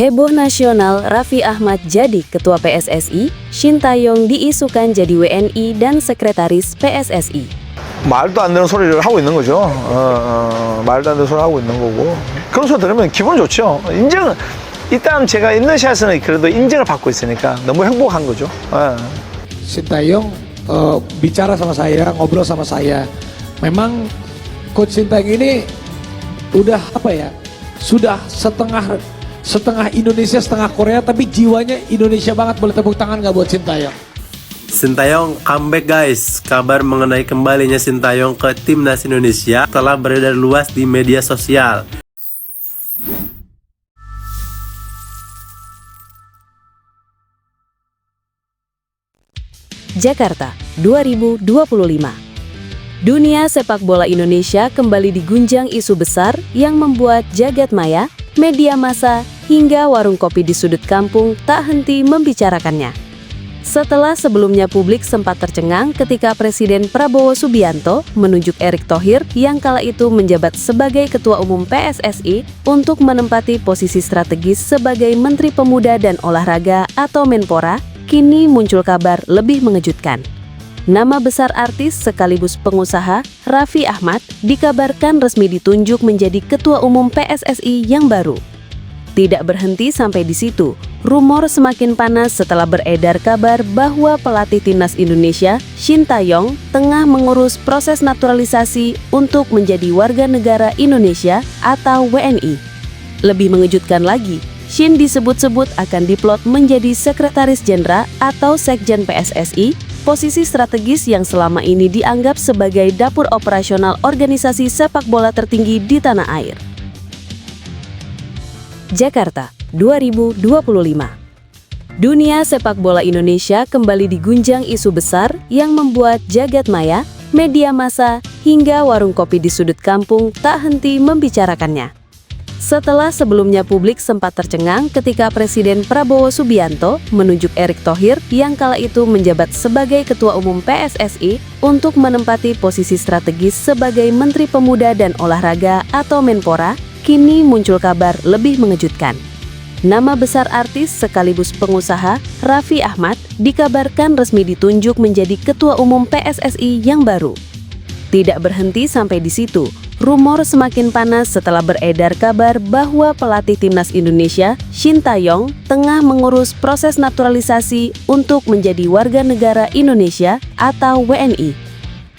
Heboh nasional, Raffi Ahmad jadi Ketua PSSI, Shin Tae-yong diisukan jadi WNI dan Sekretaris PSSI. 말도 안 되는 소리를 하고 있는 거죠. 말도 안 되는 소리를 하고 있는 거고. 그런 소리 들으면 기분 좋죠. 인정, 일단 제가 인더샷은 그래도 인정을 받고 있으니까 너무 행복한 거죠. Shin Tae-yong bicara sama saya, ngobrol sama saya. Memang Coach Shin Tae-yong ini udah apa ya? Sudah setengah Indonesia, setengah Korea, tapi jiwanya Indonesia banget. Boleh tepuk tangan nggak buat Shin Tae-yong? Shin Tae-yong comeback guys. Kabar mengenai kembalinya Shin Tae-yong ke timnas Indonesia telah beredar luas di media sosial. Jakarta, 2025. Dunia sepak bola Indonesia kembali digunjang isu besar yang membuat jagat maya, media massa, hingga warung kopi di sudut kampung tak henti membicarakannya. Setelah sebelumnya publik sempat tercengang ketika Presiden Prabowo Subianto menunjuk Erick Thohir yang kala itu menjabat sebagai Ketua Umum PSSI untuk menempati posisi strategis sebagai Menteri Pemuda dan Olahraga atau Menpora, kini muncul kabar lebih mengejutkan. Nama besar artis sekaligus pengusaha, Raffi Ahmad, dikabarkan resmi ditunjuk menjadi Ketua Umum PSSI yang baru. Tidak berhenti sampai di situ, rumor semakin panas setelah beredar kabar bahwa pelatih timnas Indonesia, Shin Tae-yong, tengah mengurus proses naturalisasi untuk menjadi warga negara Indonesia atau WNI. Lebih mengejutkan lagi, Shin disebut-sebut akan diplot menjadi Sekretaris Jenderal atau Sekjen PSSI, posisi strategis yang selama ini dianggap sebagai dapur operasional organisasi sepak bola tertinggi di tanah air. Jakarta, 2025. Dunia sepak bola Indonesia kembali digunjang isu besar yang membuat jagat maya, media massa, hingga warung kopi di sudut kampung tak henti membicarakannya. Setelah sebelumnya publik sempat tercengang ketika Presiden Prabowo Subianto menunjuk Erick Thohir yang kala itu menjabat sebagai Ketua Umum PSSI untuk menempati posisi strategis sebagai Menteri Pemuda dan Olahraga atau Menpora, kini muncul kabar lebih mengejutkan. Nama besar artis sekaligus pengusaha, Raffi Ahmad, dikabarkan resmi ditunjuk menjadi Ketua Umum PSSI yang baru. Tidak berhenti sampai di situ, rumor semakin panas setelah beredar kabar bahwa pelatih timnas Indonesia, Shin Tae-yong, tengah mengurus proses naturalisasi untuk menjadi warga negara Indonesia atau WNI.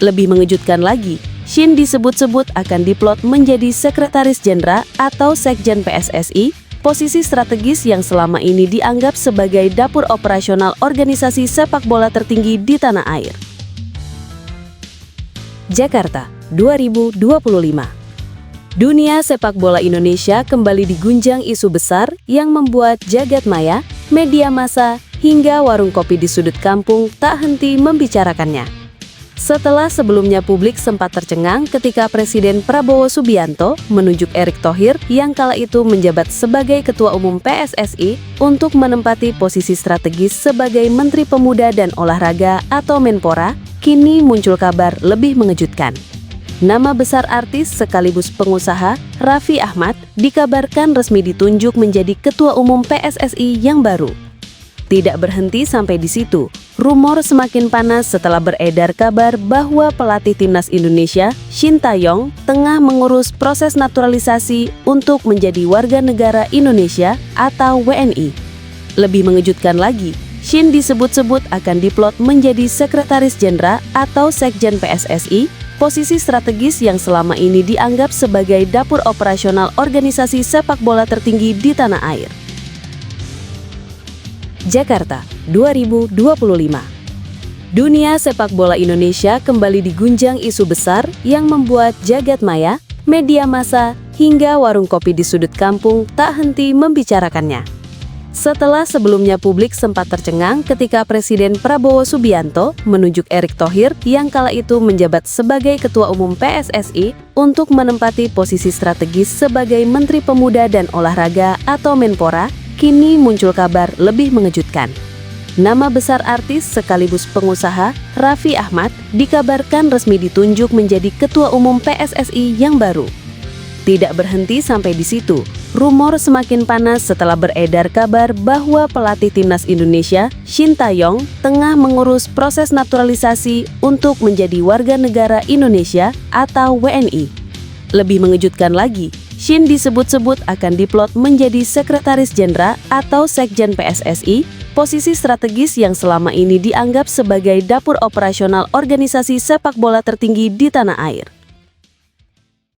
Lebih mengejutkan lagi, Shin disebut-sebut akan diplot menjadi Sekretaris Jenderal atau Sekjen PSSI, posisi strategis yang selama ini dianggap sebagai dapur operasional organisasi sepak bola tertinggi di tanah air. Jakarta, 2025. Dunia sepak bola Indonesia kembali digunjang isu besar yang membuat jagat maya, media massa, hingga warung kopi di sudut kampung tak henti membicarakannya. Setelah sebelumnya publik sempat tercengang ketika Presiden Prabowo Subianto menunjuk Erick Thohir yang kala itu menjabat sebagai Ketua Umum PSSI untuk menempati posisi strategis sebagai Menteri Pemuda dan Olahraga atau Menpora, kini muncul kabar lebih mengejutkan. Nama besar artis sekaligus pengusaha, Raffi Ahmad, dikabarkan resmi ditunjuk menjadi Ketua Umum PSSI yang baru. Tidak berhenti sampai di situ, rumor semakin panas setelah beredar kabar bahwa pelatih timnas Indonesia, Shin Tae-yong, tengah mengurus proses naturalisasi untuk menjadi warga negara Indonesia atau WNI. Lebih mengejutkan lagi, Shin disebut-sebut akan diplot menjadi Sekretaris Jenderal atau Sekjen PSSI, posisi strategis yang selama ini dianggap sebagai dapur operasional organisasi sepak bola tertinggi di tanah air. Jakarta, 2025. Dunia sepak bola Indonesia kembali digunjang isu besar yang membuat jagat maya, media massa, hingga warung kopi di sudut kampung tak henti membicarakannya. Setelah sebelumnya publik sempat tercengang ketika Presiden Prabowo Subianto menunjuk Erick Thohir yang kala itu menjabat sebagai Ketua Umum PSSI untuk menempati posisi strategis sebagai Menteri Pemuda dan Olahraga atau Menpora, kini muncul kabar lebih mengejutkan. Nama besar artis sekaligus pengusaha, Raffi Ahmad, dikabarkan resmi ditunjuk menjadi Ketua Umum PSSI yang baru. Tidak berhenti sampai di situ, rumor semakin panas setelah beredar kabar bahwa pelatih timnas Indonesia, Shin Tae-yong, tengah mengurus proses naturalisasi untuk menjadi warga negara Indonesia atau WNI. Lebih mengejutkan lagi, Shin disebut-sebut akan diplot menjadi Sekretaris Jenderal atau Sekjen PSSI, posisi strategis yang selama ini dianggap sebagai dapur operasional organisasi sepak bola tertinggi di tanah air.